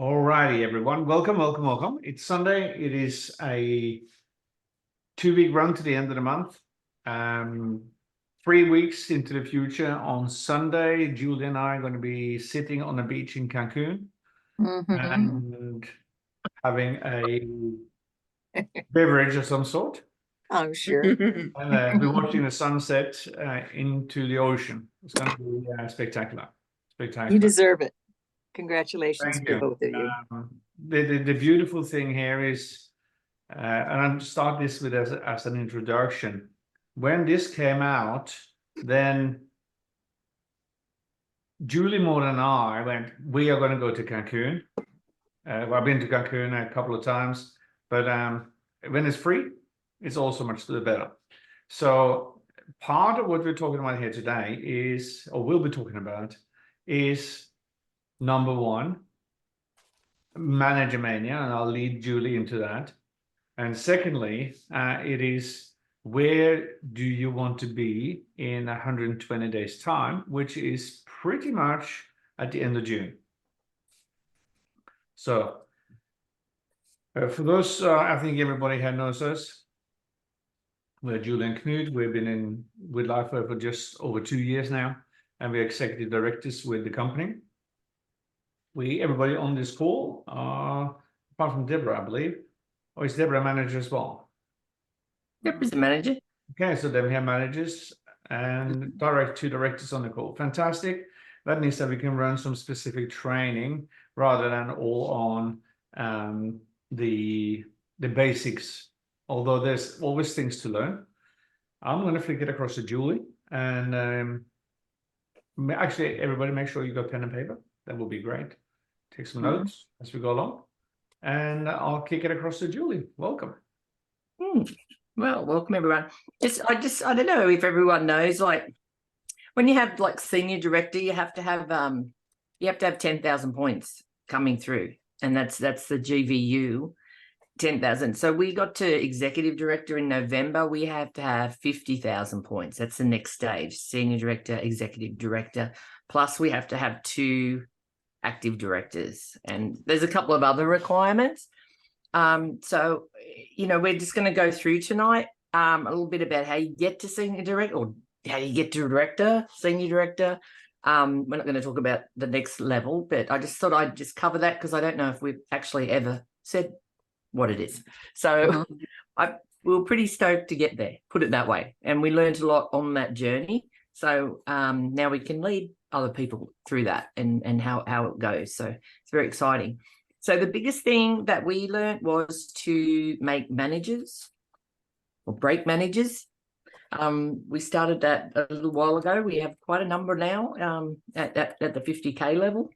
Alrighty, everyone. Welcome, welcome, welcome. It's Sunday. It is a 2-week run to the end of the month. 3 weeks into the future on Sunday, Julie and I are going to be sitting on the beach in Cancun and having a beverage of some sort. I'm sure. And we're watching the sunset into the ocean. It's going to be spectacular. Spectacular. You deserve it. Congratulations Thank to you. both of you. The beautiful thing here is, and I'm start this with as an introduction. When this came out, then Julie more than I went, we are going to go to Cancun. Well, I've been to Cancun a couple of times, but when it's free, it's also much the better. So part of what we're talking about here today is, or we'll be talking about, is number one, Manager Mania, and I'll lead Julie into that. And secondly, it is where do you want to be in 120 days time, which is pretty much at the end of June. So for those, I think everybody here knows us. We're Julie and Knut. We've been with Lifeway for just over 2 years now, and we're executive directors with the company. Everybody on this call, apart from Deborah, I believe, or is Deborah a manager as well? Deborah's a manager. Okay, so then we have managers and two directors on the call. Fantastic. That means that we can run some specific training rather than all on the basics. Although there's always things to learn. I'm going to flick it across to Julie, and actually, everybody, make sure you got pen and paper. That will be great. Take some notes as we go along, and I'll kick it across to Julie. Welcome. Well, welcome everyone. I don't know if everyone knows, like when you have like senior director, you have to have 10,000 points coming through, and that's the GVU 10,000. So we got to executive director in November. We have to have 50,000 points. That's the next stage: senior director, executive director. Plus, we have to have 2 active directors, and there's a couple of other requirements. So, we're just going to go through tonight a little bit about how you get to senior director, or how you get to director, senior director. We're not going to talk about the next level, but I just thought I'd just cover that because I don't know if we've actually ever said what it is. So we were pretty stoked to get there, put it that way. And we learned a lot on that journey. So now we can lead other people through that and how it goes. So it's very exciting. So the biggest thing that we learned was to make managers or break managers. We started that a little while ago. We have quite a number now at the 50K level.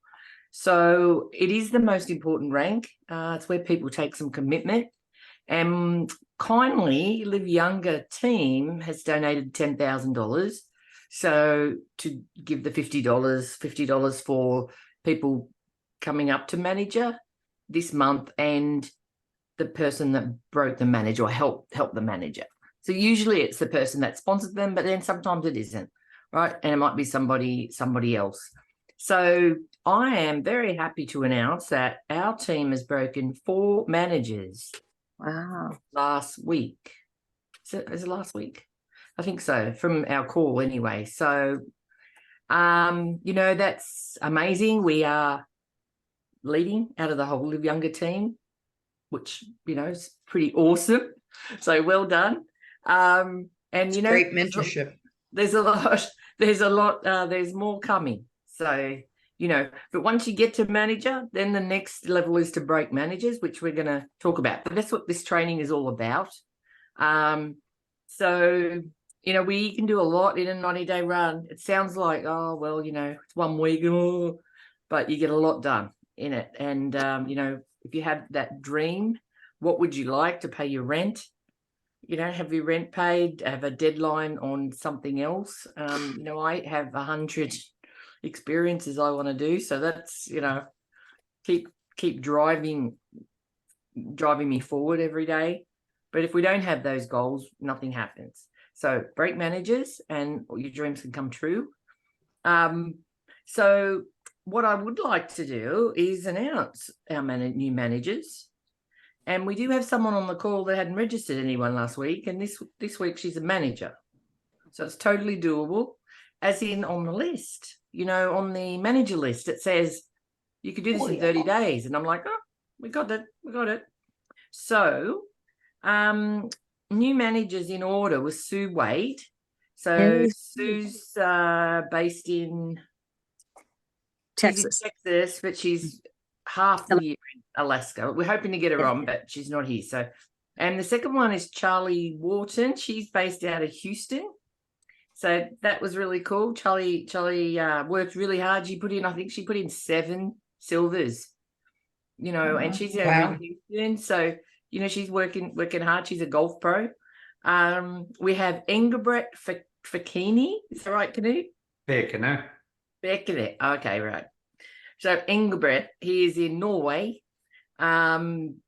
So it is the most important rank. It's where people take some commitment. And kindly, Live Younger team has donated $10,000. So to give the $50 for people coming up to manager this month, and the person that broke the manager or helped the manager. So usually it's the person that sponsored them, but then sometimes it isn't, right? And it might be somebody else. So I am very happy to announce that our team has broken 4 managers. Wow. Last week. Is it last week? I think so, from our call anyway. So, that's amazing. We are leading out of the whole Live Younger team, which, is pretty awesome. So well done. And, great mentorship. There's more coming. So, but once you get to manager, then the next level is to break managers, which we're going to talk about. But that's what this training is all about. So, we can do a lot in a 90-day run. It sounds like, oh, well, it's 1 week, but you get a lot done in it. And, if you have that dream, what would you like to pay your rent? Have your rent paid, have a deadline on something else. I have 100 experiences I want to do. So that's, keep driving me forward every day. But if we don't have those goals, nothing happens. So break managers and your dreams can come true. So what I would like to do is announce our new managers. And we do have someone on the call that hadn't registered anyone last week. And this week she's a manager. So it's totally doable, as in on the list, on the manager list, it says you could do this in 30 days. And I'm like, oh, we got it. So new managers in order was Sue Wade. So Sue's based in Texas. But she's half the year in Alaska. We're hoping to get her on, but she's not here. So, and the second one is Charlie Wharton. She's based out of Houston. So that was really cool. Charlie worked really hard. I think she put in 7 silvers, and she's out in Houston. So, she's working hard. She's a golf pro. We have Engelbrett Fakini. Is that right, Canute? Bekene. Okay, right. So Engelbrett, he is in Norway. And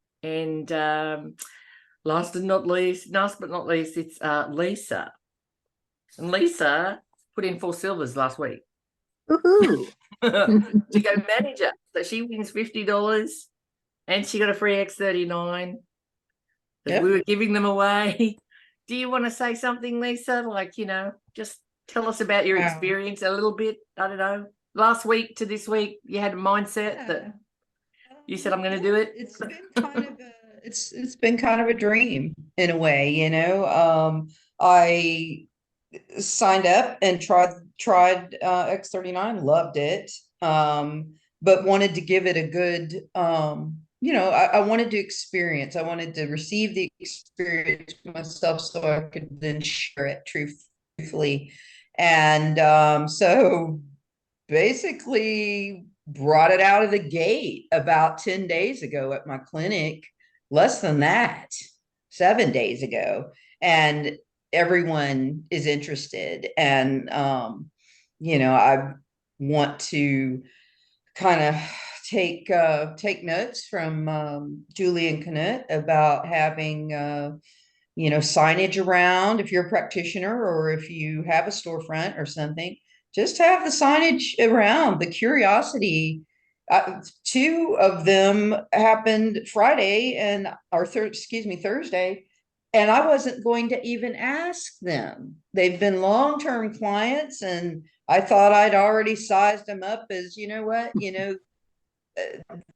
last but not least, it's Lisa. And Lisa put in 4 silvers last week. Woohoo! To go manager. So she wins $50 and she got a free X39. Yep. We were giving them away. Do you want to say something, Lisa? Like, just tell us about your experience a little bit. I don't know. Last week to this week, you had a mindset that you said, I'm going to do it. It's been kind of it's been kind of a dream in a way, I signed up and tried X39, loved it, but wanted to give it a good, I wanted to experience. I wanted to receive the experience myself so I could then share it truthfully. And so basically brought it out of the gate about 10 days ago at my clinic, less than that, 7 days ago. And everyone is interested. And, I want to kind of take notes from Julie and Knut about having, signage around if you're a practitioner or if you have a storefront or something. Just have the signage around, the curiosity. 2 of them happened Friday Thursday, and I wasn't going to even ask them. They've been long-term clients, and I thought I'd already sized them up as,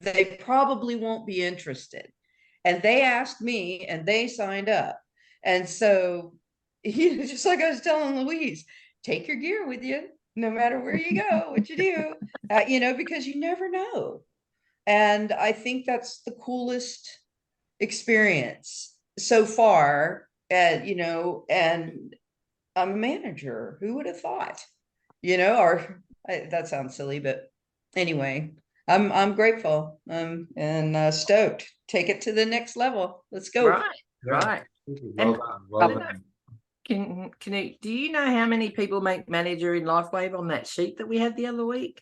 they probably won't be interested. And they asked me, and they signed up. And so, just like I was telling Louise, take your gear with you. No matter where you go, what you do, because you never know. And I think that's the coolest experience so far. And I'm a manager. Who would have thought? That sounds silly, but anyway, I'm grateful and stoked. Take it to the next level. Let's go. Right. Well done. Well done. Do you know how many people make manager in LifeWave on that sheet that we had the other week?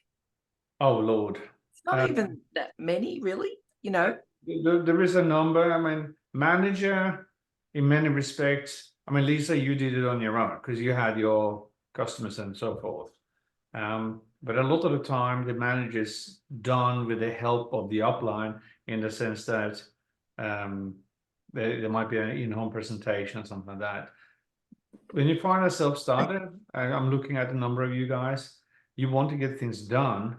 Oh, Lord. It's not even that many, really, There is a number. I mean, manager, in many respects, Lisa, you did it on your own because you had your customers and so forth. But a lot of the time, the manager's done with the help of the upline in the sense that there might be an in-home presentation or something like that. When you find yourself started, I'm looking at the number of you guys, you want to get things done.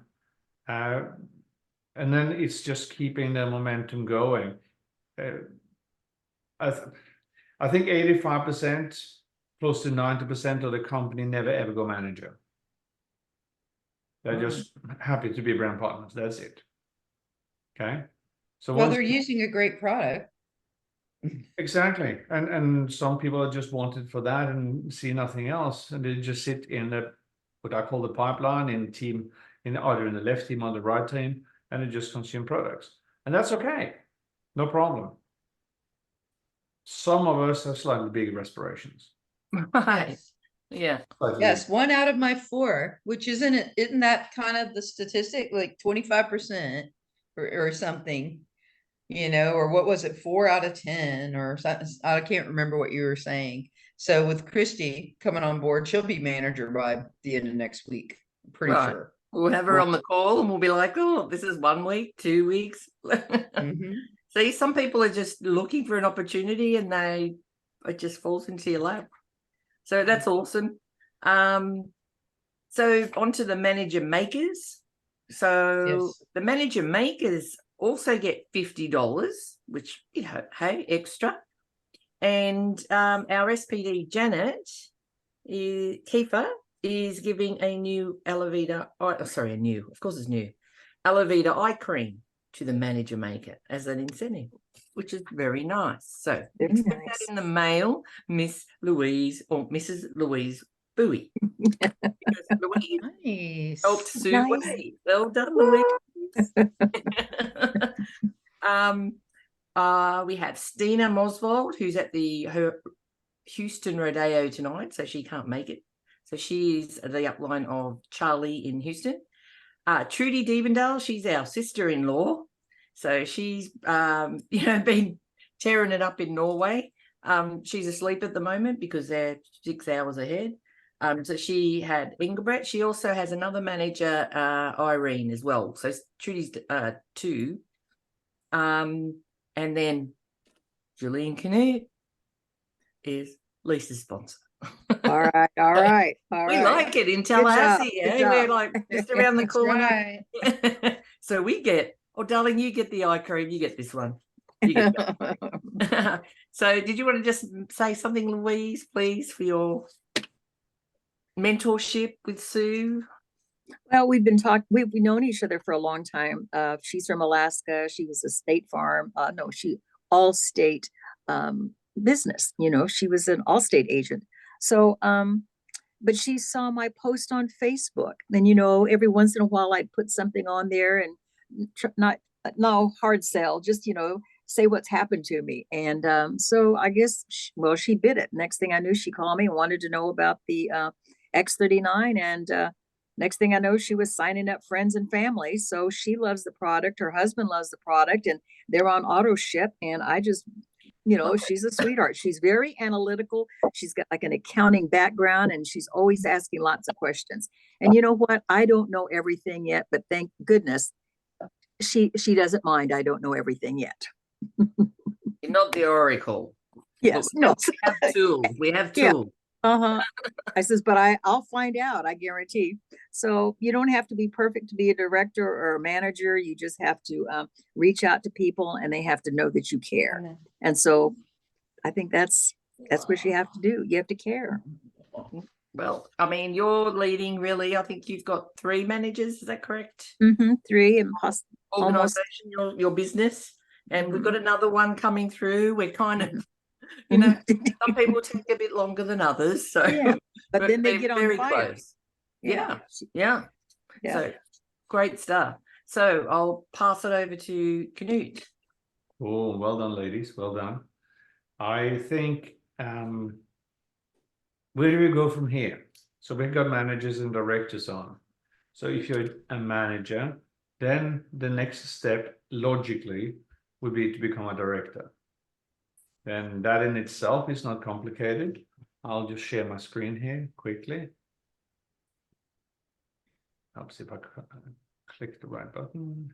And then it's just keeping the momentum going. I think 85%, close to 90% of the company never ever go manager. They're just happy to be brand partners. That's it. Okay. So well, they're using a great product. Exactly. And some people are just wanted for that and see nothing else. And they just sit in what I call the pipeline in team, either in the left team or the right team, and they just consume products. And that's okay. No problem. Some of us have slightly bigger aspirations. Right. Yeah. Yes, 1 out of my 4, which isn't that kind of the statistic, like 25% or something, or what was it, 4 out of 10 or something? I can't remember what you were saying. So with Christy coming on board, she'll be manager by the end of next week. I'm pretty sure. We'll have her on the call and we'll be like, oh, this is 1 week, 2 weeks. Mhm. See, some people are just looking for an opportunity and it just falls into your lap. So that's awesome. So on to the manager makers. So Yes. the manager makers also get $50, which, hey, extra. And our SPD Janet Kiefer is giving a new Alovita, of course it's new, Alovita eye cream to the manager maker as an incentive, which is very nice. So Very expect nice. that in the mail, Miss Louise or Mrs. Louise Bowie. Because Louise Nice. helped Sue Nice. Wade. Well done, Louise. We have Stina Mosvold, who's at her Houston Rodeo tonight, so she can't make it. So she's the upline of Charlie in Houston. Trudy Diebendale, she's our sister-in-law. So she's, been tearing it up in Norway. She's asleep at the moment because they're 6 hours ahead. So she had Ingebret. She also has another manager, Irene, as well. So Trudy's 2. And then Julian Canute is Lisa's sponsor. All right. All right. All We right. like it in job, Tallahassee. good Eh? We're job. like just around the That's corner. right. So we get, darling, you get the eye cream, you get this one. You get that. So did you want to just say something, Louise, please, for your mentorship with Sue? Well, we've been talking, we've known each other for a long time. She's from Alaska. She was a State Farm. All-state business, she was an Allstate agent. So, but she saw my post on Facebook. And, every once in a while I'd put something on there and no hard sell, just, say what's happened to me. And so I guess, she bid it. Next thing I knew, she called me and wanted to know about the X39. And next thing I know, she was signing up friends and family. So she loves the product. Her husband loves the product, and they're on auto ship. And I just, she's a sweetheart. She's very analytical. She's got like an accounting background, and she's always asking lots of questions. And you know what? I don't know everything yet, but thank goodness she doesn't mind. I don't know everything yet. You're not the oracle. Yes. But No. we have tools. We have Yeah. tools. Uh-huh. I says, but I'll find out, I guarantee. So you don't have to be perfect to be a director or a manager. You just have to reach out to people, and they have to know that you care. And so I think that's what you have to do. You have to care. Well, I mean, you're leading really. I think you've got 3 managers. Is that correct? 3 and almost. Organization, your business. And we've got another one coming through. We're kind of, some people take a bit longer than others. So, Yeah, but then they they're get on very fire. close. Yeah. So great stuff. So I'll pass it over to Canute. Oh, well done, ladies. Well done. I think, where do we go from here? So we've got managers and directors on. So if you're a manager, then the next step logically would be to become a director. Then that in itself is not complicated. I'll just share my screen here quickly. I'll see if I can click the right button.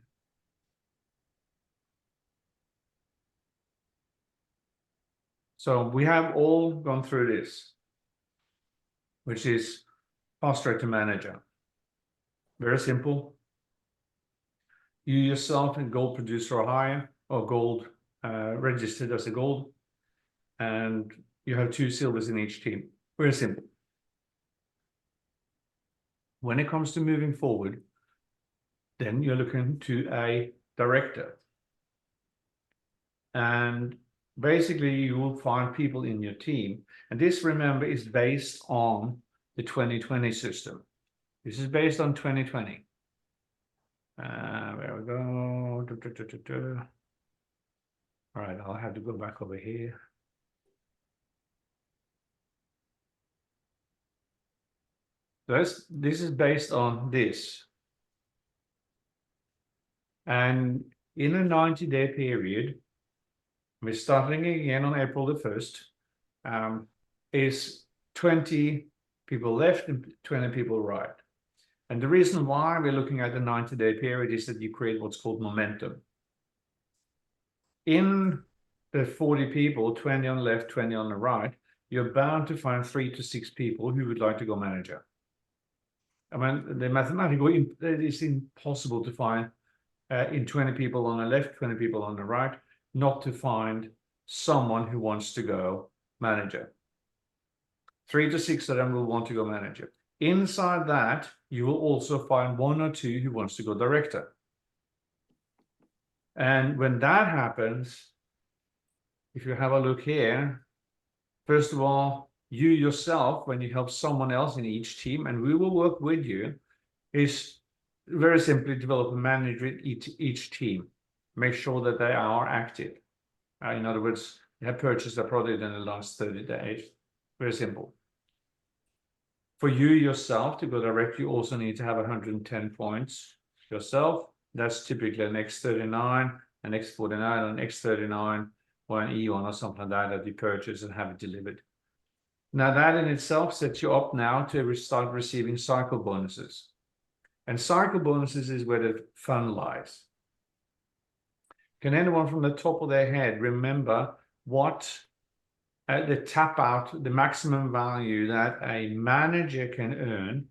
So we have all gone through this, which is fast track to manager. Very simple. You yourself in gold producer or higher, or gold registered as a gold, and you have 2 silvers in each team. Very simple. When it comes to moving forward, then you're looking to a director. And basically you will find people in your team. And this, remember, is based on the 2020 system. This is based on 2020. There we go. All right, I'll have to go back over here. This is based on this. And in a 90-day period, we're starting again on April the 1st, is 20 people left and 20 people right. And the reason why we're looking at the 90-day period is that you create what's called momentum. In the 40 people, 20 on the left, 20 on the right, you're bound to find 3 to 6 people who would like to go manager. I mean, the mathematical, it is impossible to find in 20 people on the left, 20 people on the right, not to find someone who wants to go manager. 3 to 6 of them will want to go manager. Inside that, you will also find 1 or 2 who wants to go director. And when that happens, if you have a look here, first of all, you yourself, when you help someone else in each team, and we will work with you, is very simply develop a manager in each team. Make sure that they are active. In other words, they have purchased a product in the last 30 days. Very simple. For you yourself to go direct, you also need to have 110 points yourself. That's typically an X39, an X49, an X39, or an E1 or something like that you purchase and have it delivered. Now that in itself sets you up now to start receiving cycle bonuses. And cycle bonuses is where the fun lies. Can anyone from the top of their head remember what the tap out, the maximum value that a manager can earn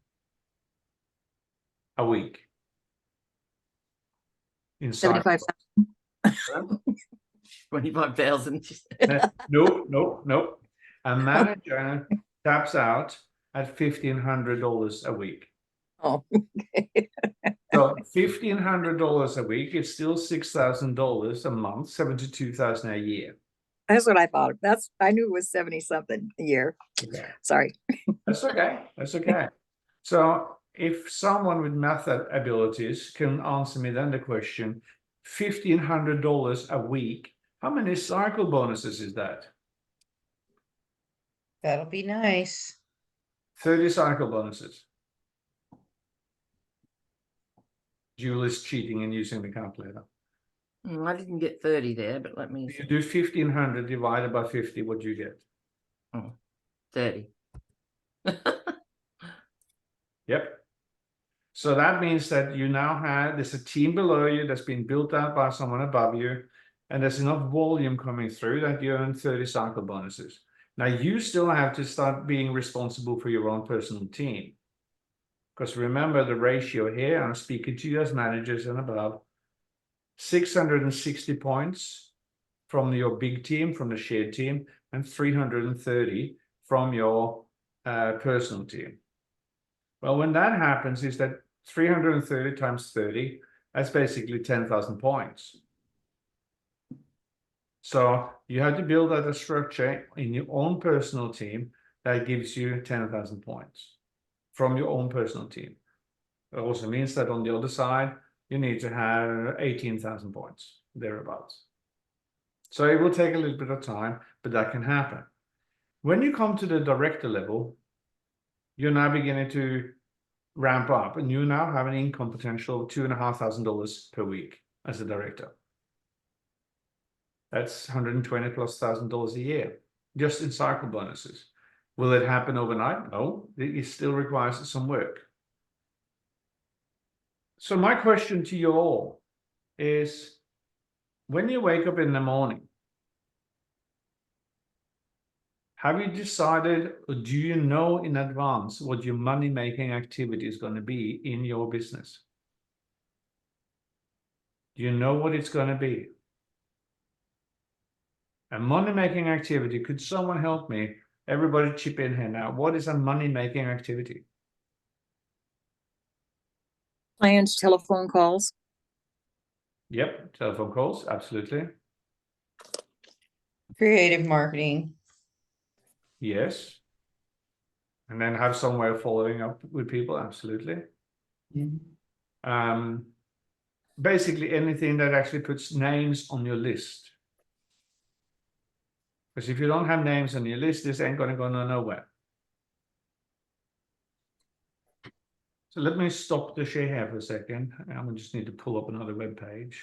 a week? In cycle. 75,000. 25,000. No. A manager taps out at $1,500 a week. Oh, okay. So $1,500 a week is still $6,000 a month, $72,000 a year. That's what I thought. I knew it was 70 something a year. Okay. Sorry. That's okay. That's okay. So if someone with math abilities can answer me then the question, $1,500 a week, how many cycle bonuses is that? That'll be nice. 30 cycle bonuses. Julie's cheating and using the calculator. I didn't get 30 there, but let me If you do 1,500 divided by 50, what do you get? 30. Yep. So that means that you now have, there's a team below you that's been built out by someone above you, and there's enough volume coming through that you earn 30 cycle bonuses. Now you still have to start being responsible for your own personal team. Because remember the ratio here, I'm speaking to you as managers and above, 660 points from your big team, from the shared team, and 330 from your personal team. Well, when that happens is that 330 times 30, that's basically 10,000 points. So you have to build out a structure in your own personal team that gives you 10,000 points from your own personal team. It also means that on the other side, you need to have 18,000 points, thereabouts. So it will take a little bit of time, but that can happen. When you come to the director level, you're now beginning to ramp up, and you now have an income potential of $2,500 per week as a director. That's $120,000+ a year, just in cycle bonuses. Will it happen overnight? No, it still requires some work. So my question to you all is, when you wake up in the morning, have you decided, or do you know in advance what your money-making activity is going to be in your business? Do you know what it's going to be? A money-making activity, could someone help me? Everybody chip in here now. What is a money-making activity? Planned telephone calls. Yep, telephone calls, absolutely. Creative marketing. Yes. And then have some way of following up with people, absolutely. Basically anything that actually puts names on your list. Because if you don't have names on your list, this ain't going to go nowhere. So let me stop the share here for a second. I just need to pull up another web page.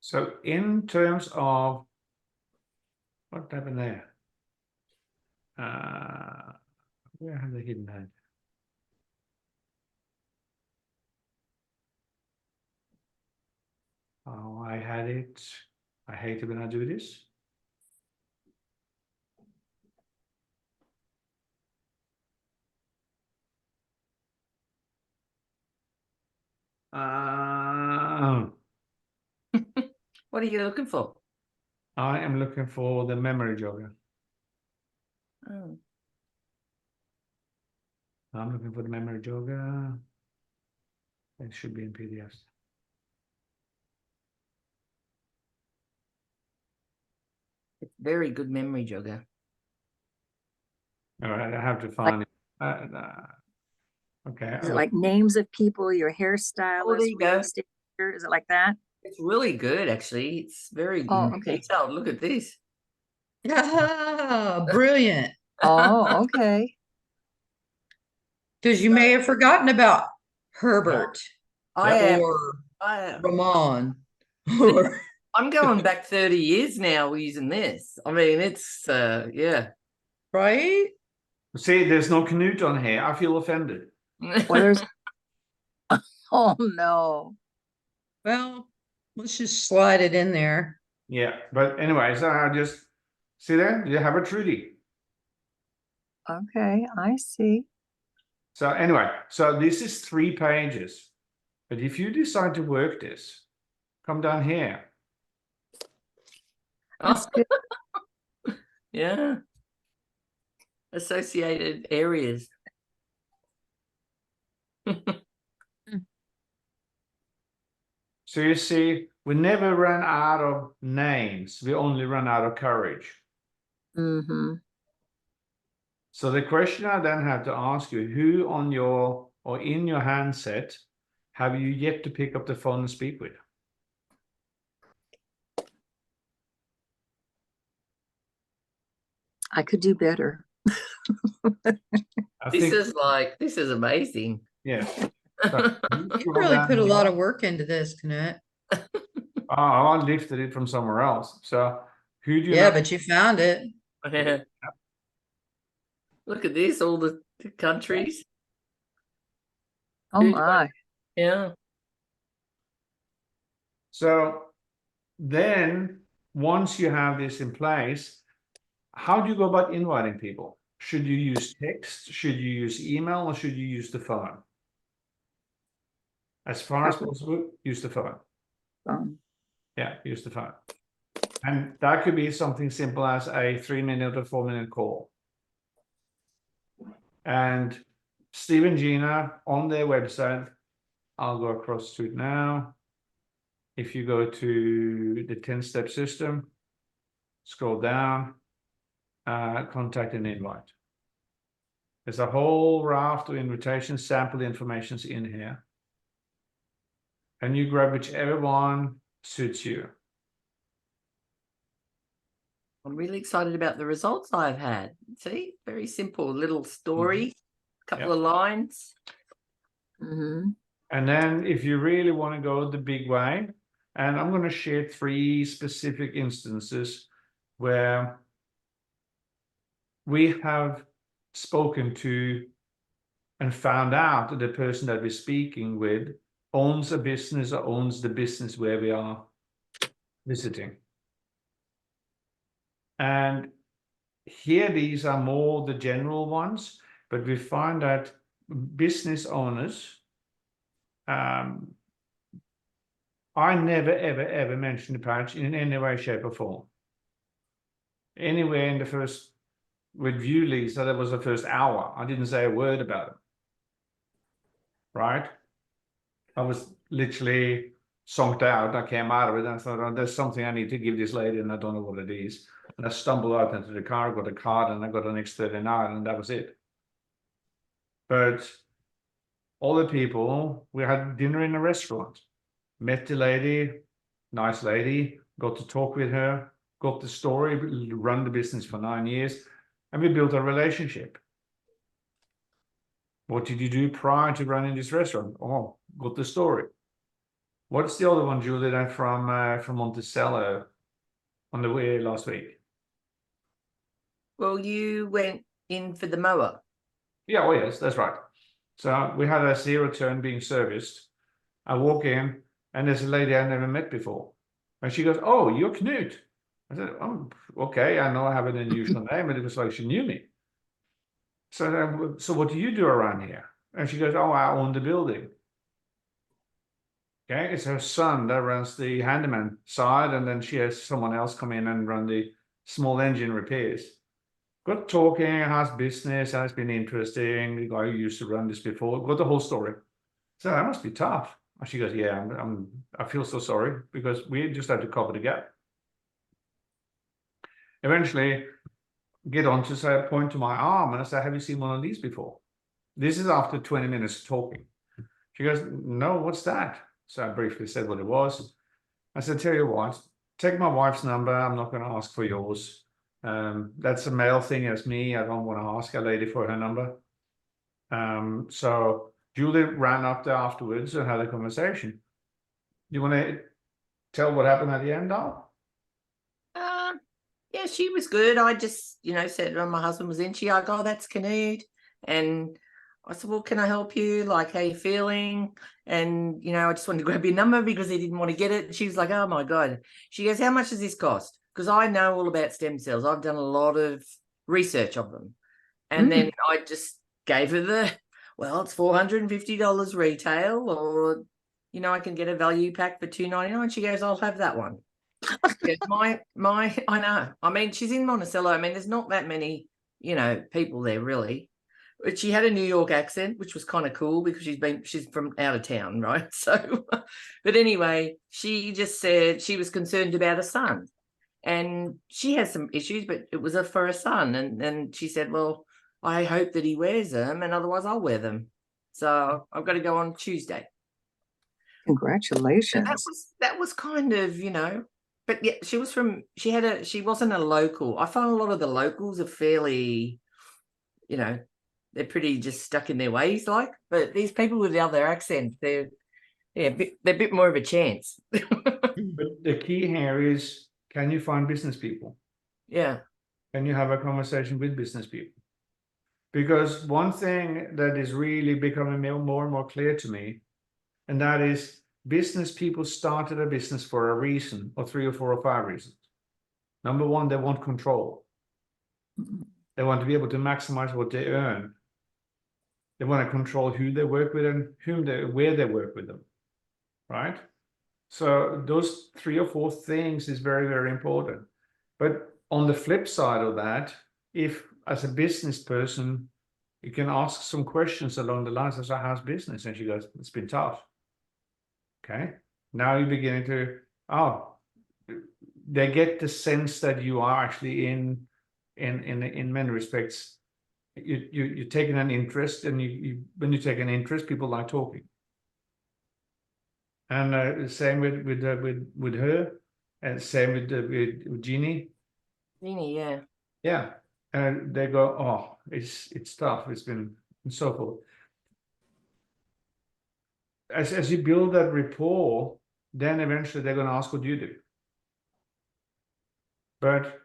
So in terms of what happened there? Where have they hidden that? Oh, I had it. I hate it when I do this. What are you looking for? I am looking for the memory jogger. Oh. I'm looking for the memory jogger. It should be in PDFs. It's very good memory jogger. All right, I have to find it. Okay. Is it like names of people, your there hairstylist, you real go. estate agent? Is it like that? It's really good, actually. It's very Oh, okay. detailed. Look at this. Ah, brilliant. Oh, okay. Because you may have forgotten about Herbert I am. or I am. Ramon. Or I'm going back 30 years now using this. I mean, it's yeah. right? See, there's no Knut on here. I feel offended. Well, there's. Oh no. Well, let's just slide it in there. Yeah, but anyway, so I just see there. You have a Trudy. Okay, I see. So anyway, so this is 3 pages. But if you decide to work this, come down here. That's good. Yeah. Associated areas. So you see, we never run out of names. We only run out of courage. Mm-hmm. So the question I then have to ask you, who on your or in your handset have you yet to pick up the phone and speak with? I could do better. I This think, is amazing. yeah. So You scroll really down put a here. lot of work into this, Knut. Oh, I lifted it from somewhere else. So who do you Yeah, know? but you found it. Look at this, all the countries. Oh Who do I- my. Yeah. So then once you have this in place, how do you go about inviting people? Should you use text? Should you use email? Or should you use the phone? As far as possible, use the phone. Yeah, use the phone. And that could be something simple as a 3-minute or 4-minute call. And Steve and Gina on their website, I'll go across to it now. If you go to the 10-step system, scroll down, contact and invite. There's a whole raft of invitations, sample information's in here. And you grab whichever one suits you. I'm really excited about the results I've had. See, very simple little story, couple Yep. of lines. Mm-hmm. And then if you really want to go the big way, and I'm going to share 3 specific instances where we have spoken to and found out that the person that we're speaking with owns a business or owns the business where we are visiting. And here, these are more the general ones, but we find that business owners, I never, ever mention the patch in any way, shape, or form. Anywhere in the first, with view leads, that was the first hour, I didn't say a word about it. Right? I was literally zonked out. I came out of it and I thought, oh, there's something I need to give this lady, and I don't know what it is. And I stumbled out into the car, got a card, and I got an X39, and that was it. But all the people, we had dinner in a restaurant, met the lady, nice lady, got to talk with her, got the story, run the business for 9 years, and we built a relationship. What did you do prior to running this restaurant? Oh, got the story. What's the other one, Julie, then from Monticello on the way last week? Well, you went in for the mower. Yeah, oh yes, that's right. So we had a zero turn being serviced. I walk in and there's a lady I never met before. And she goes, "Oh, you're Knut." I said, "Oh, okay, I know I have an unusual name," but it was like she knew me. So what do you do around here? And she goes, "Oh, I own the building." Okay, it's her son that runs the handyman side, and then she has someone else come in and run the small engine repairs. Got talking, has business, has been interesting. The guy who used to run this before, got the whole story. So that must be tough. And she goes, "Yeah, I feel so sorry because we just had to cover the gap." Eventually, get on to say, point to my arm, and I say, "Have you seen one of these before?" This is after 20 minutes talking. She goes, "No, what's that?" So I briefly said what it was. I said, "Tell you what, take my wife's number. I'm not going to ask for yours. That's a male thing as me. I don't want to ask a lady for her number." So Julie ran up there afterwards and had a conversation. You want to tell what happened at the end, Al? Yeah, she was good. I just, said when my husband was in, she like, "Oh, that's Canute." And I said, "Well, can I help you? Like, how you feeling?" And, I just wanted to grab your number because he didn't want to get it. She was like, "Oh my God." She goes, "How much does this cost?" Because I know all about stem cells. I've done a lot of research of them. And then I just gave her it's $450 retail, or, I can get a value pack for $2.99. She goes, "I'll have that one." Yeah, I know. I mean, she's in Monticello. I mean, there's not that many, people there really. But she had a New York accent, which was kind of cool because she's from out of town, right? So, but anyway, she just said she was concerned about her son, and she has some issues, but it was for her son, and she said, "Well, I hope that he wears them, and otherwise I'll wear them." So I've got to go on Tuesday. Congratulations. That was kind of, but yeah, she wasn't a local. I find a lot of the locals are fairly, they're pretty just stuck in their ways, but these people with the other accent, they're a bit more of a chance. But the key here is, can you find business people? Yeah. Can you have a conversation with business people? Because one thing that is really becoming more and more clear to me, and that is business people started a business for a reason, or 3 or 4 or 5 reasons. Number one, they want control. They want to be able to maximize what they earn. They want to control who they work with and where they work with them, right? So those 3 or 4 things is very, very important. But on the flip side of that, if as a business person, you can ask some questions along the lines of, "So how's business?" And she goes, "It's been tough." Okay. Now you're beginning to, they get the sense that you are actually in many respects, you're taking an interest, and when you take an interest, people like talking. And same with her, and same with Jeannie. Jeannie, yeah. Yeah, and they go, "Oh, it's tough. It's been," and so forth. As you build that rapport, then eventually they're going to ask what you do. But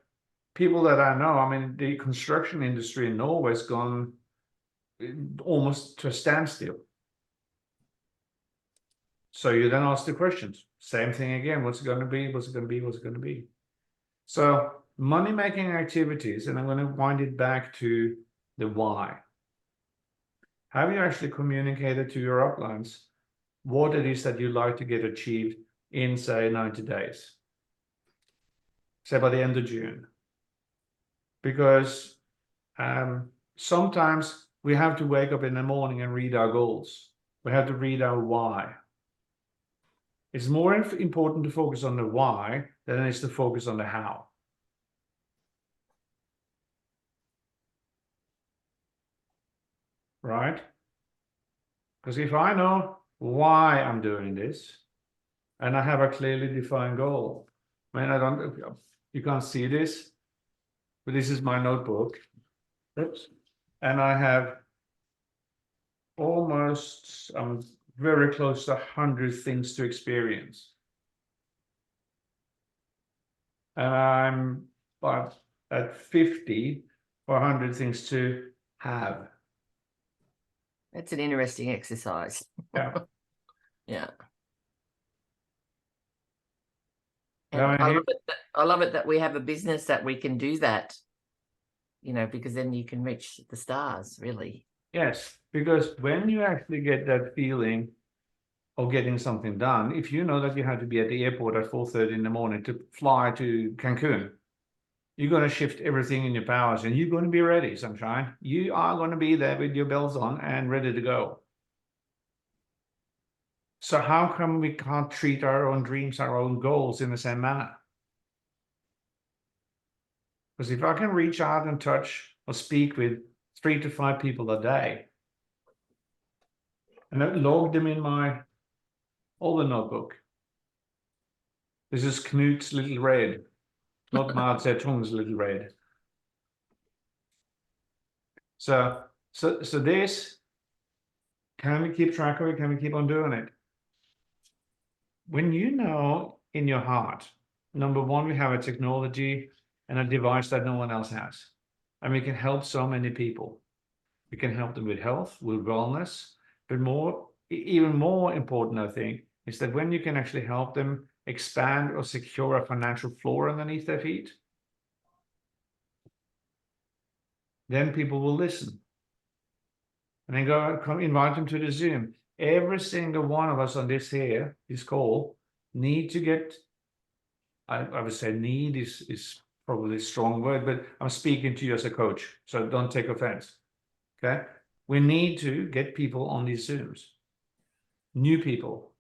people that I know, I mean, the construction industry in Norway has gone almost to a standstill. So you then ask the questions. Same thing again. What's it going to be? What's it going to be? What's it going to be? So money-making activities, and I'm going to wind it back to the why. Have you actually communicated to your uplines what it is that you'd like to get achieved in, say, 90 days? Say by the end of June. Because sometimes we have to wake up in the morning and read our goals. We have to read our why. It's more important to focus on the why than it is to focus on the how. Right? Because if I know why I'm doing this, and I have a clearly defined goal, I mean, you can't see this, but this is my notebook. Oops. And I have almost, very close to 100 things to experience. And I'm but at 50 or 100 things to have. That's an interesting exercise. Yeah. Yeah. Yeah, And I I hear- love it I love it that we have a business that we can do that, you know, because then you can reach the stars, really. Yes, because when you actually get that feeling of getting something done, if you know that you have to be at the airport at 4:30 in the morning to fly to Cancun, you're going to shift everything in your powers and you're going to be ready, sunshine. You are going to be there with your bells on and ready to go. So how come we can't treat our own dreams, our own goals in the same manner? Because if I can reach out and touch or speak with 3 to 5 people a day, and I log them in my older notebook. This is Knut's little red, not Mao Zedong's little red. So this, can we keep track of it? Can we keep on doing it? When you know in your heart, number one, we have a technology and a device that no one else has. And we can help so many people. We can help them with health, with wellness, but even more important, I think, is that when you can actually help them expand or secure a financial floor underneath their feet, then people will listen. And then come invite them to the Zoom. Every single one of us on this call, need to get, I would say need is probably a strong word, but I'm speaking to you as a coach, so don't take offense. Okay? We need to get people on these Zooms. New people.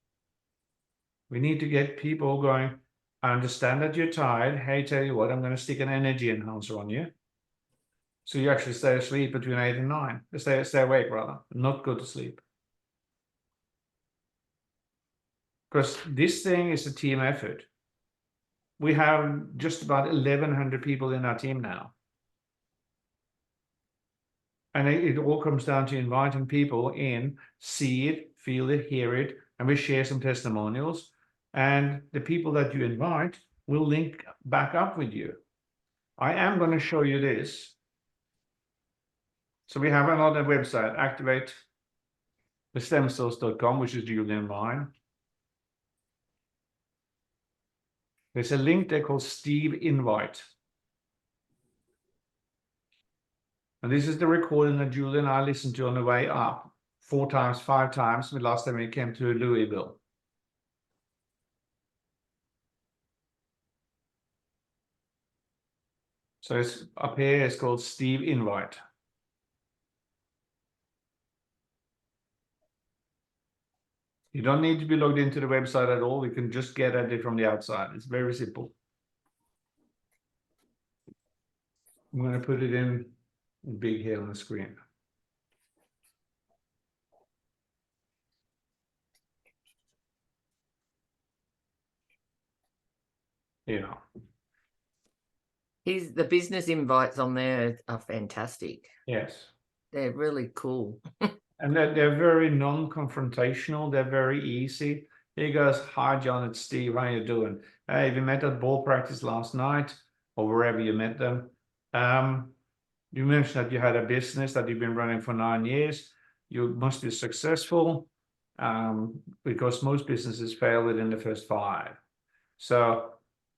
We need to get people going, I understand that you're tired. Hey, tell you what, I'm going to stick an energy enhancer on you. So you actually stay asleep between 8 and 9. Stay awake, rather, not go to sleep. Because this thing is a team effort. We have just about 1,100 people in our team now. And it all comes down to inviting people in, see it, feel it, hear it, and we share some testimonials. And the people that you invite will link back up with you. I am going to show you this. So we have another website, activatethestemcells.com, which is Julian mine. There's a link there called Steve Invite. And this is the recording that Julian and I listened to on the way up 4 times, 5 times, the last time we came to Louisville. So it's up here, it's called Steve Invite. You don't need to be logged into the website at all. We can just get at it from the outside. It's very simple. I'm going to put it in big here on the screen. Yeah. The business invites on there are fantastic. Yes. They're really cool. And they're very non-confrontational. They're very easy. He goes, hi, John, it's Steve. How you doing? Hey, we met at ball practice last night or wherever you met them. You mentioned that you had a business that you've been running for 9 years. You must be successful because most businesses fail within the first 5. So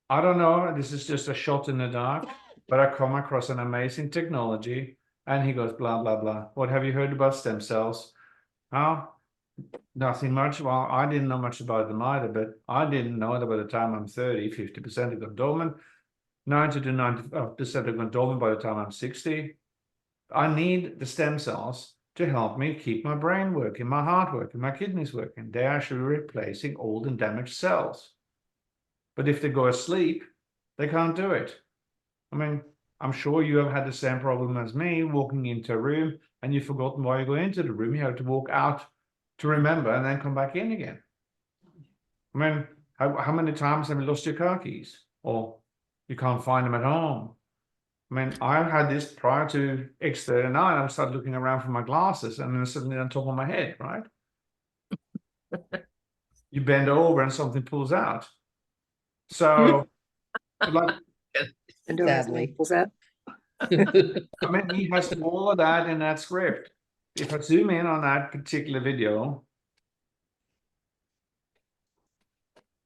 I don't know. This is just a shot in the dark, but I come across an amazing technology. And he goes, blah, blah, blah. What have you heard about stem cells? Oh, nothing much. Well, I didn't know much about them either, but I didn't know that by the time I'm 30, 50% have gone dormant. 90 to 90% have gone dormant by the time I'm 60. I need the stem cells to help me keep my brain working, my heart working, my kidneys working. They're actually replacing old and damaged cells. But if they go asleep, they can't do it. I mean, I'm sure you have had the same problem as me, walking into a room and you've forgotten why you go into the room. You have to walk out to remember and then come back in again. I mean, how many times have you lost your car keys? Or you can't find them at home? I mean, I had this prior to X39. I started looking around for my glasses and then suddenly on top of my head, right? You bend over and something pulls out. So, like, And don't Sadly. was that? I mean, he has all of that in that script. If I zoom in on that particular video,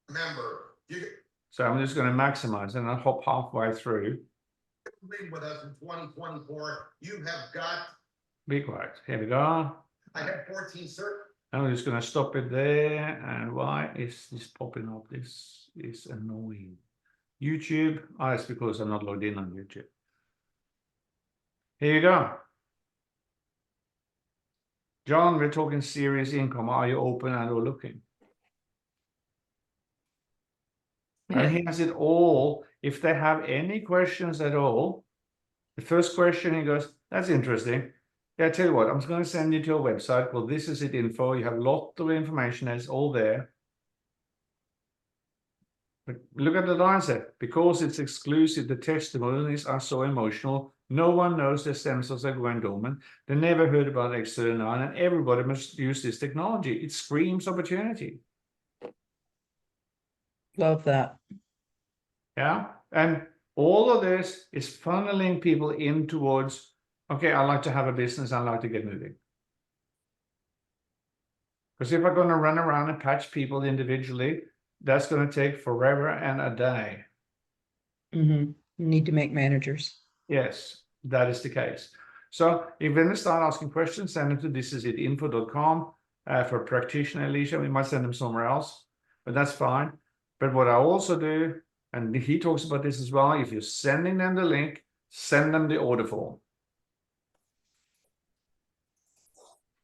Remember, you so I'm just going to maximize and I'll hop halfway through. can read with us in 2024. You have got, Be quiet. Here we go. I have 14 cert. I'm just going to stop it there. And why is this popping up? This is annoying. YouTube. Oh, it's because I'm not logged in on YouTube. Here you go. John, we're talking serious income. Are you open and or looking? And he has it all. If they have any questions at all, the first question he goes, that's interesting. Yeah, I tell you what, I'm just going to send you to a website. Well, this is it info. You have a lot of information that's all there. But look at the line set. Because it's exclusive, the testimonies are so emotional. No one knows their stem cells are going dormant. They never heard about X39, and everybody must use this technology. It screams opportunity. Love that. Yeah. And all of this is funneling people in towards, okay, I like to have a business. I like to get moving. Because if I'm going to run around and patch people individually, that's going to take forever and a day. You need to make managers. Yes, that is the case. So if you're going to start asking questions, send them to thisisit.info.com. For practitioner, Alicia, we might send them somewhere else, but that's fine. But what I also do, and he talks about this as well, if you're sending them the link, send them the order form.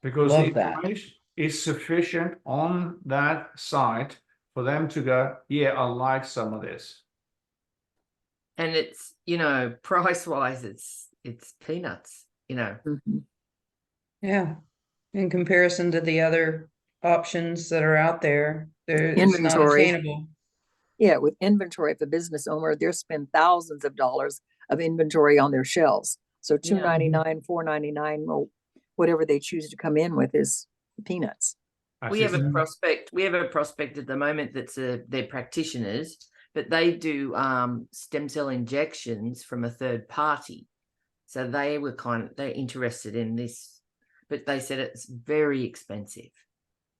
Because Love the that. information is sufficient on that site for them to go, yeah, I like some of this. And it's, you know, price wise, it's peanuts, you know. Mhm. Yeah. In comparison to the other options that are out there, it's not Inventory. attainable. Yeah, with inventory, if a business owner, they're spend thousands of dollars of inventory on their shelves. So Yeah. $2.99, $4.99, or whatever they choose to come in with is peanuts. We have a Assistant. prospect. We have a prospect at the moment that's they're practitioners, but they do stem cell injections from a third party. So they were they're interested in this, but they said it's very expensive.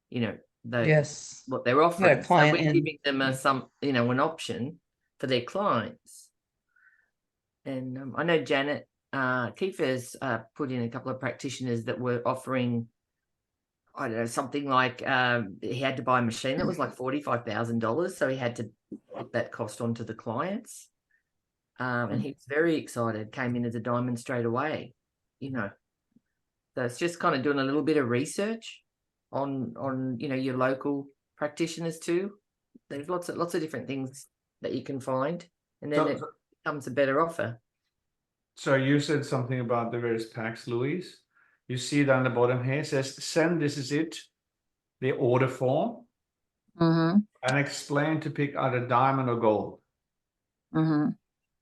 You know, Yes. what they're offering. So client we're in. giving them an option for their clients. And I know Janet Kiefer's put in a couple of practitioners that were offering, I don't know, something like he had to buy a machine that was like $45,000, so he had to put that cost onto the clients. And he was very excited, came in as a diamond straight away, you know. So it's just kind of doing a little bit of research on you know, your local practitioners too. There's lots of different things that you can find, and then it becomes a better offer. So you said something about the various packs, Louise. You see down the bottom here, it says, send this is it, the order form, Mm-hmm. and explain to pick either diamond or gold. Mm-hmm.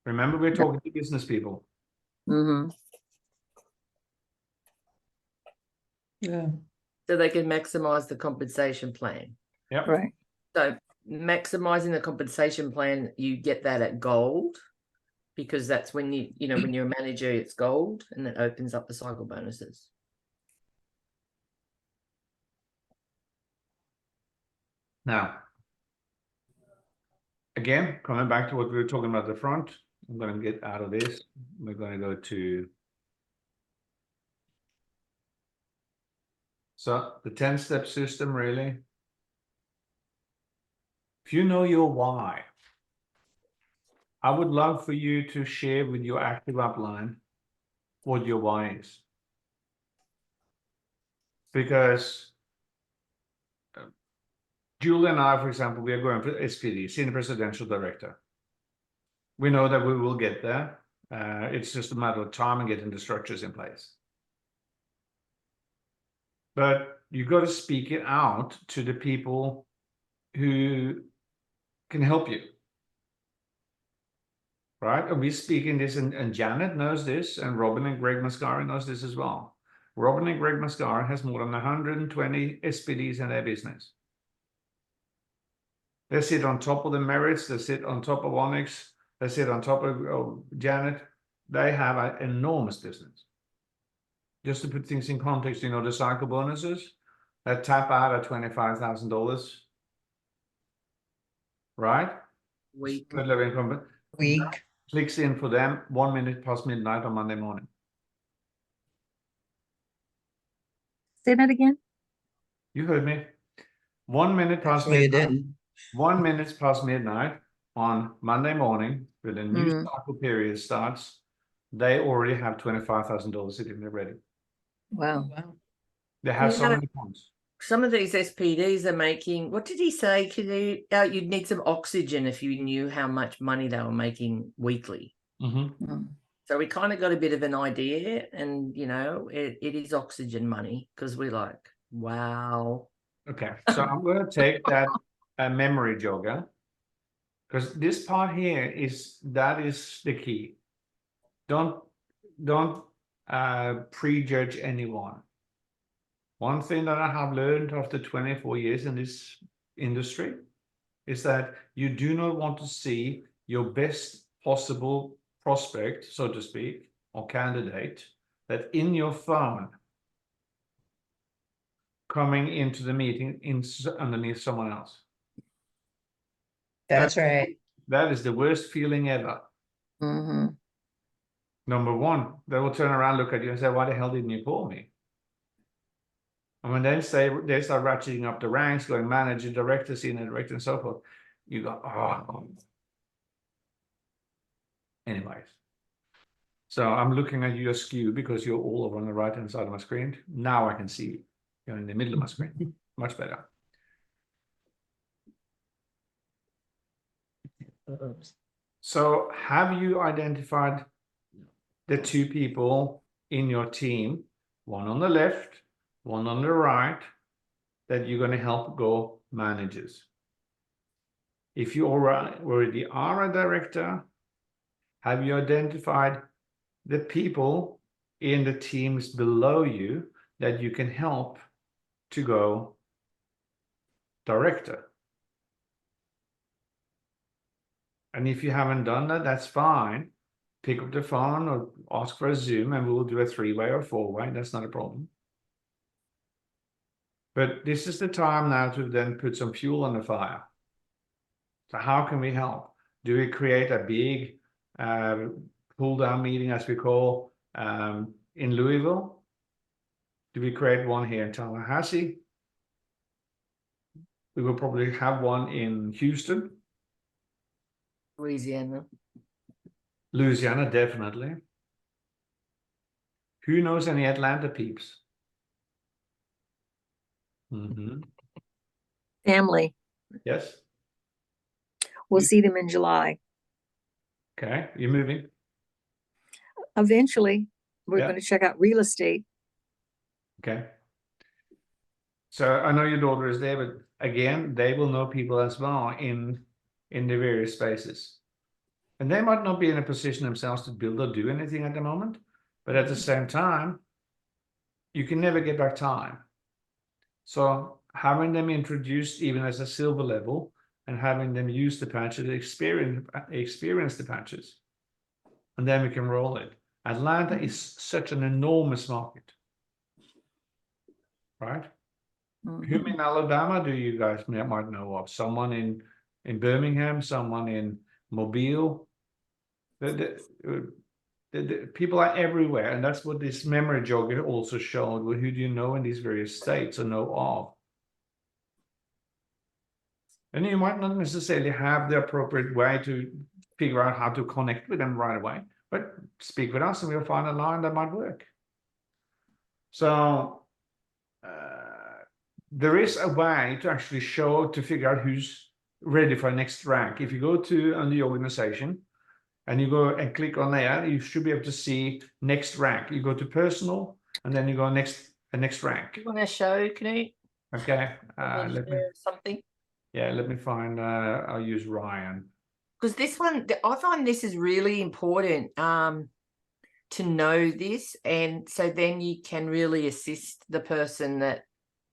Remember, we're talking to business people. Mm-hmm. Yeah. So they can maximize the compensation plan. Yep. Right. So maximizing the compensation plan, you get that at gold, because that's when you know, when you're a manager, it's gold, and that opens up the cycle bonuses. Now, again, coming back to what we were talking about at the front, I'm going to get out of this. We're going to go to, so the 10-step system, really. If you know your why, I would love for you to share with your active upline what your why is. Because Julie and I, for example, we are going for SPD, Senior Presidential Director. We know that we will get there. It's just a matter of time and getting the structures in place. But you got to speak it out to the people who can help you. Right? And we're speaking this, and Janet knows this, and Robin and Greg Mascara knows this as well. Robin and Greg Mascara has more than 120 SPDs in their business. They sit on top of the Merits, they sit on top of Onyx, they sit on top of Janet. They have an enormous business. Just to put things in context, you know, the cycle bonuses that tap out at $25,000, right? Week. Middle of income Week. clicks in for them 1 minute past midnight on Monday morning. Say that again? You heard me. 1 minute past Actually, it midnight. didn't. 1 minute past midnight on Monday morning, when the new Mm. cycle period starts, they already have $25,000 sitting there ready. Wow. Wow. They have You so know- many points. Some of these SPDs are making, what did he say? You'd need some oxygen if you knew how much money they were making weekly. Mm. So we kind of got a bit of an idea, and you know, it is oxygen money, because we're like, wow. Okay, so I'm going to take that memory jogger, because this part here is the key. Don't prejudge anyone. One thing that I have learned after 24 years in this industry is that you do not want to see your best possible prospect, so to speak, or candidate, that in your phone coming into the meeting underneath someone else. That's right. That is the worst feeling ever. Hmm. Number one, they will turn around, look at you and say, why the hell didn't you call me? And when they start ratcheting up the ranks, going manager, director, senior director, and so forth, you go, oh. Anyways. So I'm looking at you askew because you're all over on the right-hand side of my screen. Now I can see you. You're in the middle of my screen. Much better. So have you identified the two people in your team, one on the left, one on the right, that you're going to help go managers? If you already are a director, have you identified the people in the teams below you that you can help to go director? And if you haven't done that, that's fine. Pick up the phone or ask for a Zoom and we'll do a 3-way or 4-way. That's not a problem. But this is the time now to then put some fuel on the fire. So how can we help? Do we create a big pull-down meeting, as we call, in Louisville? Do we create one here in Tallahassee? We will probably have one in Houston. Louisiana, definitely. Who knows any Atlanta peeps? Family. Yes. We'll see them in July. Okay, you're moving. Eventually, we're Yeah. going to check out real estate. Okay. So I know your daughter is there, but again, they will know people as well in the various spaces. And they might not be in a position themselves to build or do anything at the moment, but at the same time, you can never get back time. So having them introduced even as a silver level and having them use the patches, experience the patches, and then we can roll it. Atlanta is such an enormous market, right? Mhm. Whom in Alabama do you guys might know of? Someone in Birmingham, someone in Mobile. The people are everywhere, and that's what this memory jogger also showed. Well, who do you know in these various states or know of? And you might not necessarily have the appropriate way to figure out how to connect with them right away, but speak with us and we'll find a line that might work. So there is a way to actually to figure out who's ready for next rank. If you go to the organization and you go and click on there, you should be able to see next rank. You go to personal and then you go next rank. You want to show, Knut? Okay. Something? Yeah, let me find, I'll use Ryan. Because this one, I find this is really important to know this. And so then you can really assist the person that,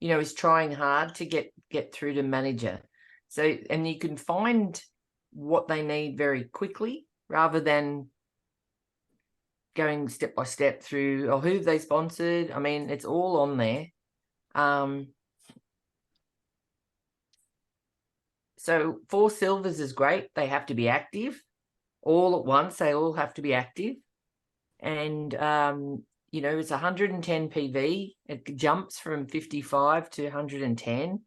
you know, is trying hard to get through to manager. So, and you can find what they need very quickly rather than going step by step through, or who they sponsored. I mean, it's all on there. So 4 silvers is great. They have to be active all at once. They all have to be active. And, you know, it's 110 PV. It jumps from 55 to 110.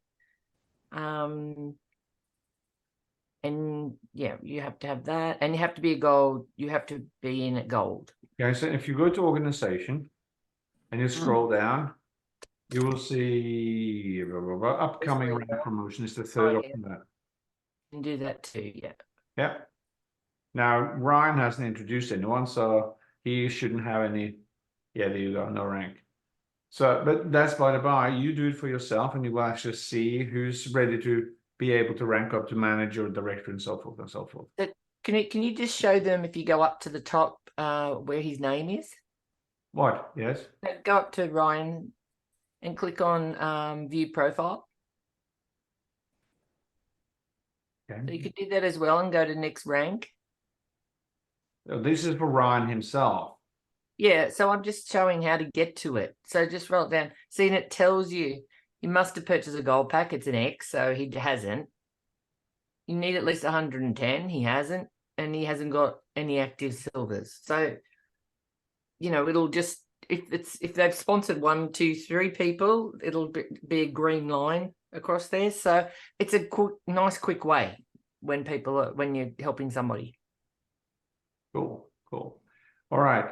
And yeah, you have to have that. And you have to be a gold. You have to be in at gold. Okay, so if you go to organization and you scroll down, you will see upcoming Basically, rank promotion is the third yeah. option there. You can do that too, yeah. Yeah. Now Ryan hasn't introduced anyone, so he shouldn't have any. Yeah, there you go, no rank. So, but that's by the by. You do it for yourself, and you will actually see who's ready to be able to rank up to manager, director, and so forth and so forth. Can you just show them if you go up to the top where his name is? What? Yes. Go up to Ryan and click on view profile. Okay. So you could do that as well and go to next rank. So this is for Ryan himself. Yeah, so I'm just showing how to get to it. So just roll it down. See, and it tells you must have purchased a gold pack. It's an X, so he hasn't. You need at least 110. He hasn't, and he hasn't got any active silvers. So, you know, it'll just if they've sponsored 1, 2, 3 people, it'll be a green line across there. So it's a nice quick way when you're helping somebody. Cool, cool. All right.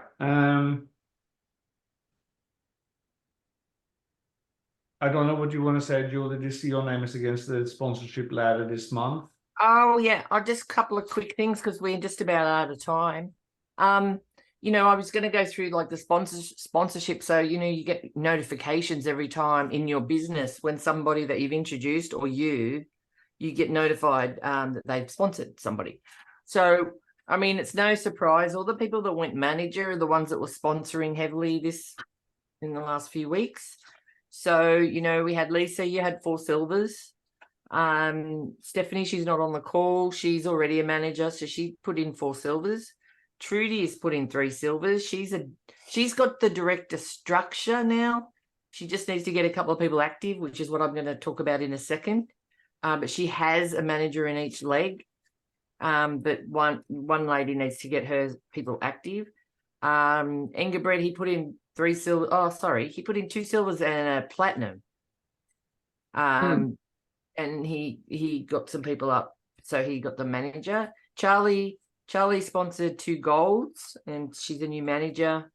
I don't know what you want to say, Jewel. Did you see your name is against the sponsorship ladder this month? Oh yeah, I'll just a couple of quick things because we're just about out of time. You know, I was going to go through like the sponsorship. So, you know, you get notifications every time in your business when somebody that you've introduced or you get notified that they've sponsored somebody. So, I mean, it's no surprise. All the people that went manager are the ones that were sponsoring heavily in the last few weeks. So, you know, we had Lisa, you had 4 silvers. Stephanie, she's not on the call. She's already a manager, so she put in 4 silvers. Trudy has put in 3 silvers. She's got the director structure now. She just needs to get a couple of people active, which is what I'm going to talk about in a second. But she has a manager in each leg. But one lady needs to get her people active. Engelbrecht, he put in 3 silver. Oh, sorry, he put in 2 silvers and a platinum. And he got some people up, so he got the manager. Charlie sponsored 2 golds, and she's a new manager.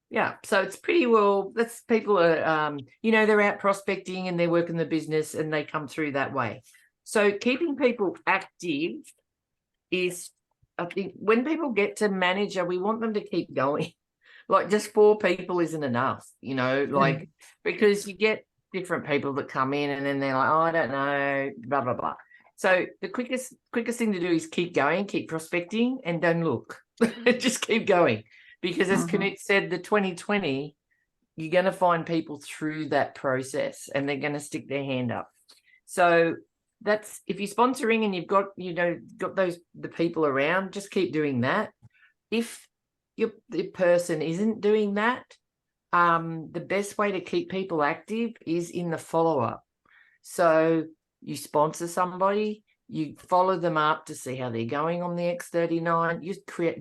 Yeah, so it's pretty well. That's people are, you know, they're out prospecting and they're working the business, and they come through that way. So keeping people active is, I think, when people get to manager, we want them to keep going. Like just 4 people isn't enough, you know, like because you get different people that come in and then they're like, oh, I don't know, blah, blah, blah. So the quickest thing to do is keep going, keep prospecting, and don't look. Just keep going. Because as Knut said, the 2020, you're going to find people through that process and they're going to stick their hand up. So that's, if you're sponsoring and you've got, you know, the people around, just keep doing that. If the person isn't doing that, the best way to keep people active is in the follow-up. So you sponsor somebody, you follow them up to see how they're going on the X39. You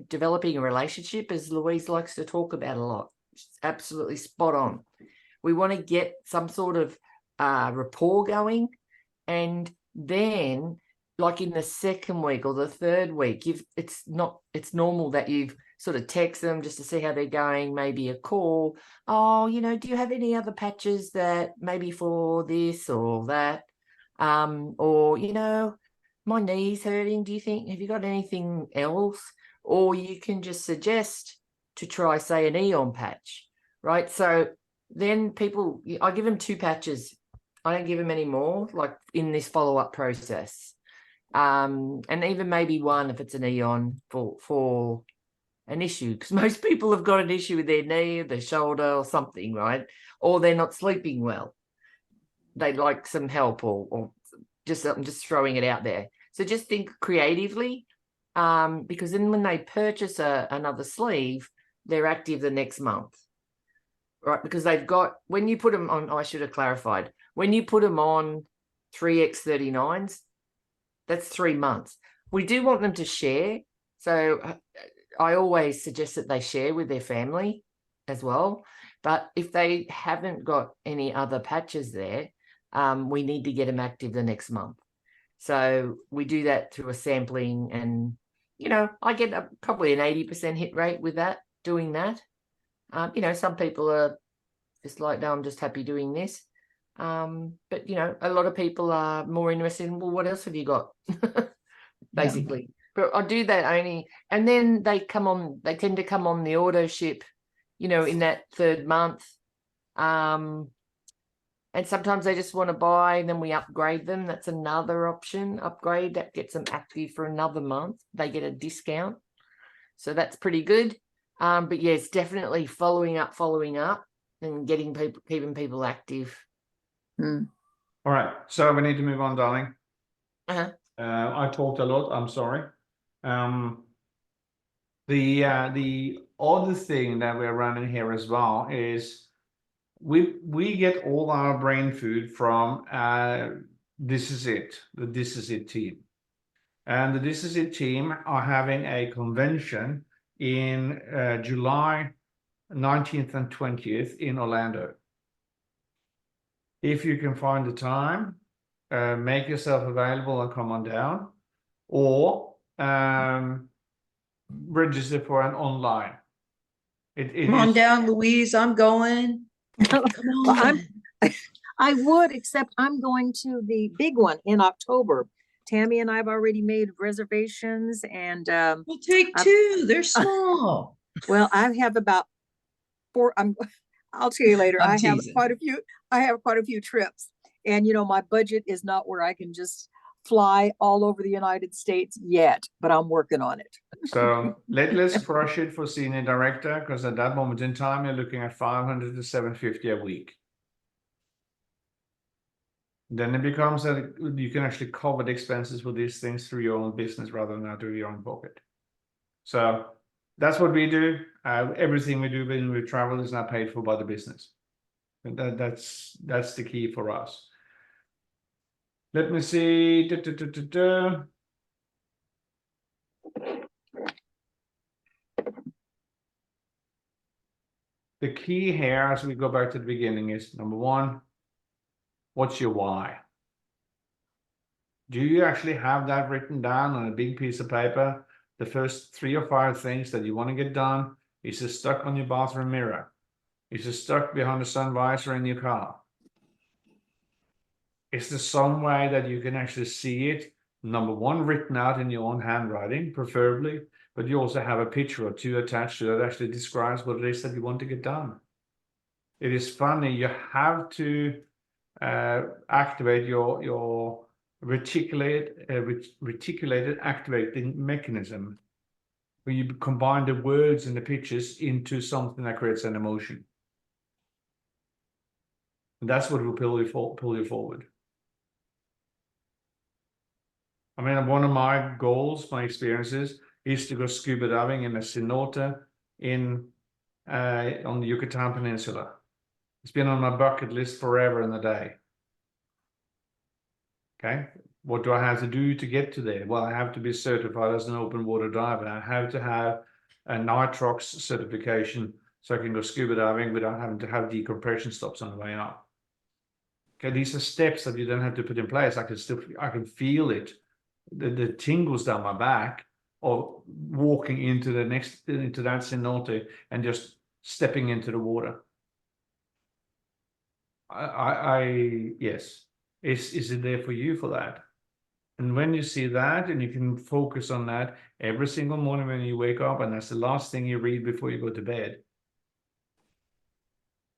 developing a relationship, as Louise likes to talk about a lot. It's absolutely spot on. We want to get some sort of rapport going, and then like in the second week or the third week, it's normal that you've sort of text them just to see how they're going, maybe a call. Oh, you know, do you have any other patches that maybe for this or that? Or, you know, my knee's hurting. Have you got anything else? Or you can just suggest to try, say, an Eon patch, right? So then I give them 2 patches. I don't give them any more, like in this follow-up process. And even maybe 1 if it's an Eon for an issue, because most people have got an issue with their knee, their shoulder or something, right? Or they're not sleeping well. They'd like some help or I'm just throwing it out there. So just think creatively, because then when they purchase another sleeve, they're active the next month, right? Because they've got, when you put them on, I should have clarified, when you put them on 3x39s, that's 3 months. We do want them to share. So I always suggest that they share with their family as well. But if they haven't got any other patches there, we need to get them active the next month. So we do that through a sampling, and, you know, I get probably an 80% hit rate with that, doing that. You know, some people are just like, no, I'm just happy doing this. But, you know, a lot of people are more interested in, well, what else have you got? Basically. But I do that only, and then they tend to come on the auto ship, you know, in that 3rd month. And sometimes they just want to buy, and then we upgrade them. That's another option. Upgrade, that gets them active for another month. They get a discount. So that's pretty good. But yeah, it's definitely following up and keeping people active. Mm. All right, so we need to move on, darling. Uh-huh. I talked a lot, I'm sorry. The other thing that we're running here as well is we get all our brain food from This Is It, the This Is It team. And the This Is It team are having a convention in July 19th and 20th in Orlando. If you can find the time, make yourself available and come on down, or register for an online. Come on down, Louise. I'm going. Come Well, on. I would, except I'm going to the big one in October. Tammy and I've already made reservations, and We'll take 2. They're small. well, I have about 4. I'll tell you later. I'm I have teasing. quite a few trips, and you know, my budget is not where I can just fly all over the United States yet, but I'm working on it. So let's crush it for senior director, because at that moment in time, you're looking at 500 to 750 a week. Then it becomes that you can actually cover the expenses with these things through your own business rather than out of your own pocket. So that's what we do. Everything we do when we travel is not paid for by the business. And that's the key for us. Let me see. The key here, as we go back to the beginning, is number 1, what's your why? Do you actually have that written down on a big piece of paper? The first 3 or 5 things that you want to get done. Is it stuck on your bathroom mirror? Is it stuck behind the sun visor in your car? Is there some way that you can actually see it? Number 1, written out in your own handwriting, preferably, but you also have a picture or 2 attached to that actually describes what it is that you want to get done. It is funny, you have to activate your reticulated activating mechanism, where you combine the words and the pictures into something that creates an emotion. And that's what will pull you forward. I mean, one of my goals, my experiences, is to go scuba diving in a cenote on the Yucatan Peninsula. It's been on my bucket list forever and a day. Okay, what do I have to do to get to there? Well, I have to be certified as an open water diver. I have to have a nitrox certification so I can go scuba diving without having to have decompression stops on the way up. Okay, these are steps that you don't have to put in place. I can feel it. The tingles down my back of walking into that cenote and just stepping into the water. Yes. Is it there for you for that? And when you see that and you can focus on that every single morning when you wake up, and that's the last thing you read before you go to bed,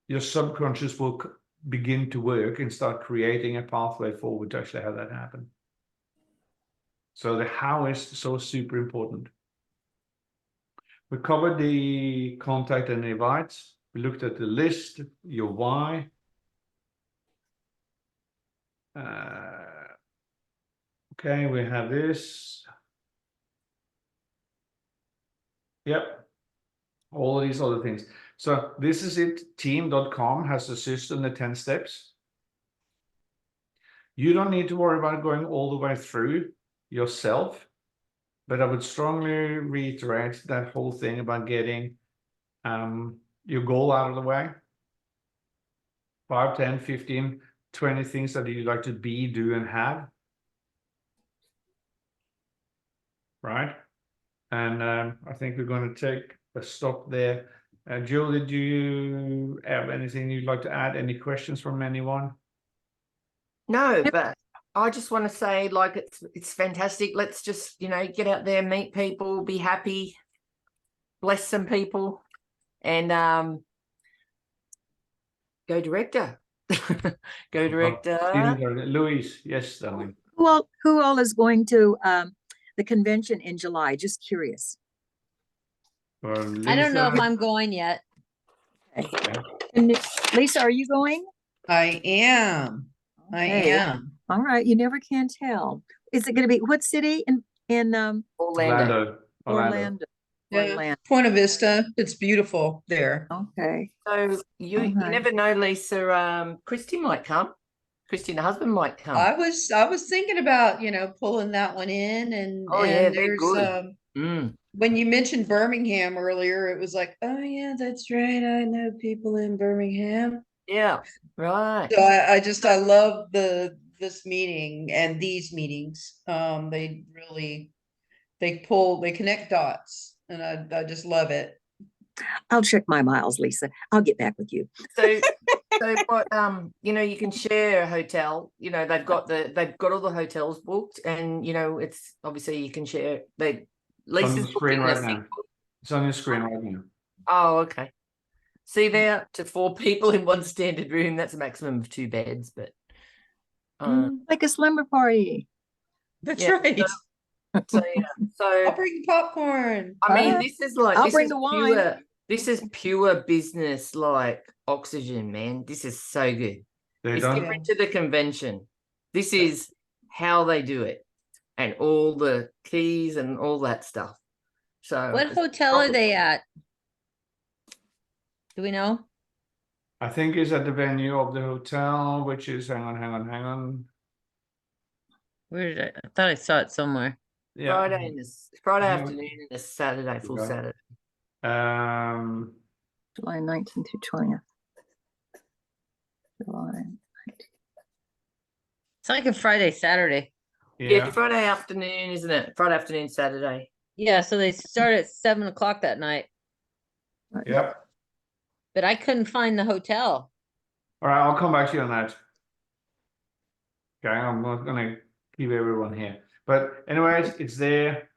your subconscious will begin to work and start creating a pathway forward to actually have that happen. So the how is so super important. We covered the contact and invites. We looked at the list, your why. Okay, we have this. Yep. All of these other things. So this is it. Team.com has a system, the 10 steps. You don't need to worry about going all the way through yourself, but I would strongly reiterate that whole thing about getting your goal out of the way. 5, 10, 15, 20 things that you'd like to be, do, and have. Right? And I think we're going to take a stop there. Jill, did you have anything you'd like to add? Any questions from anyone? No, but I just want to say, like, it's fantastic. Let's just, get out there, meet people, be happy, bless some people, and go director. Go director. Louise, yes, darling. Who all is going to the convention in July? Just curious. I don't know if I'm going yet. And Lisa, are you going? I am. I Okay. am. All right, you never can tell. Is it going to be what city in Orlando. Orlando? Yeah. Orlando. Puerto Vista. It's beautiful there. Okay. So you Alright. never know, Lisa. Christy might come. Christy and the husband might come. I was thinking about, pulling that one in and, Oh, yeah, and they're there's good. Mm. when you mentioned Birmingham earlier, it was like, oh yeah, that's right. I know people in Birmingham. Yeah, right. So I love this meeting and these meetings. They connect dots and I just love it. I'll check my miles, Lisa. I'll get back with you. So what you can share a hotel. They've got all the hotels booked, and it's obviously you can share. Lisa's screen booking right the now. single. It's on your screen right now. Oh, okay. See there, to 4 people in one standard room. That's a maximum of 2 beds, but Like a slumber party. That's Yeah, right. so yeah. So I'll bring popcorn. I mean, Alright. this is like I'll this bring is the wine. pure. This is pure business, like oxygen, man. This is so good. They It's don't. different to the convention. This is how they do it, and all the keys and all that stuff. So What hotel are they at? Do we know? I think it's at the venue of the hotel, which is hang on. Where did I thought I saw it somewhere. Yeah. Friday Yeah. afternoon and a Saturday, full Yeah. Saturday. July 19th through 20th. July. It's like a Friday, Saturday. Yeah, Friday afternoon, isn't it? Friday afternoon, Saturday. Yeah, so they start at 7 o'clock that night, Yep. but I couldn't find the hotel. All right, I'll come back to you on that. Okay, I'm not gonna keep everyone here. But anyways, it's there.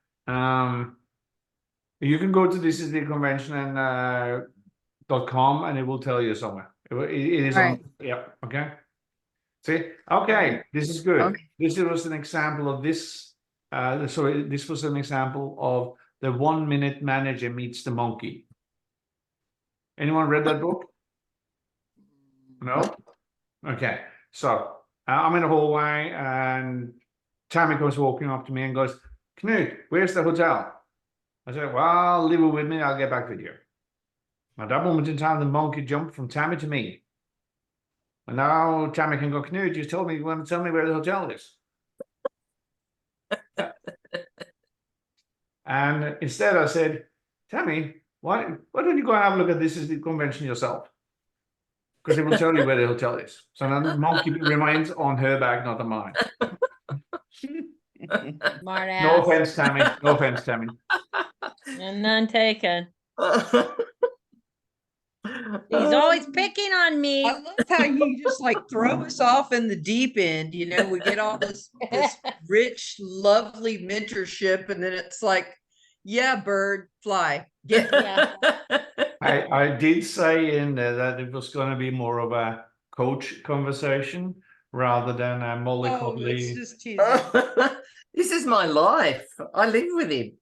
You can go to this is the convention and .com and it will tell you somewhere. It is Right. on. Yep. Okay. See. Okay. This is good. Okay. This was an example of this. Sorry, this was an example of the 1 Minute Manager meets the monkey. Anyone read that book? No. Okay. So I'm in the hallway and Tammy comes walking up to me and goes, Knut, where's the hotel? I said, well, leave it with me. I'll get back with you. At that moment in time, the monkey jumped from Tammy to me. And now Tammy can go, Knut, you told me you want to tell me where the hotel is. And instead I said, Tammy, why don't you go have a look at this is the convention yourself? Because it will tell you where the hotel is. So now the monkey remains on her back, not on mine. Smart No ass. offense, Tammy. No offense, Tammy. And none taken. He's always picking on me. I love how you just like throw us off in the deep end. We get all this rich, lovely mentorship, and then it's like, yeah, bird, fly. Get Yeah. I did say in there that it was going to be more of a coach conversation rather than a it's mollycoddly. just teasing. This is my life. I live with him.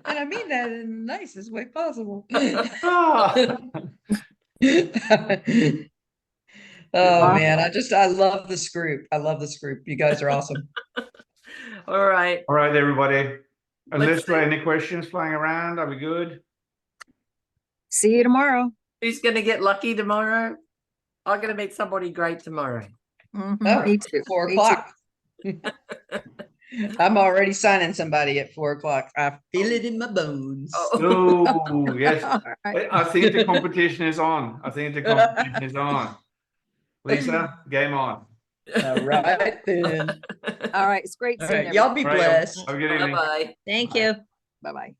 And I mean that in the nicest way possible. Ah, Oh man, I love this group. I love this group. You guys are awesome. All right. All right, everybody. Unless there are see. any questions flying around, are we good? See you tomorrow. Who's going to get lucky tomorrow? I'm going to meet somebody great tomorrow. Mhm, Oh, me too. 4 me too. o'clock. I'm already signing somebody at 4 o'clock. I feel it in my bones. Oh. Oh, yes. All right. I think the competition is on. I think the competition is on. Lisa, game on. All right then. All right. It's great All seeing right, y'all be All right, blessed. have a good evening. Bye-bye. Thank you. Bye bye.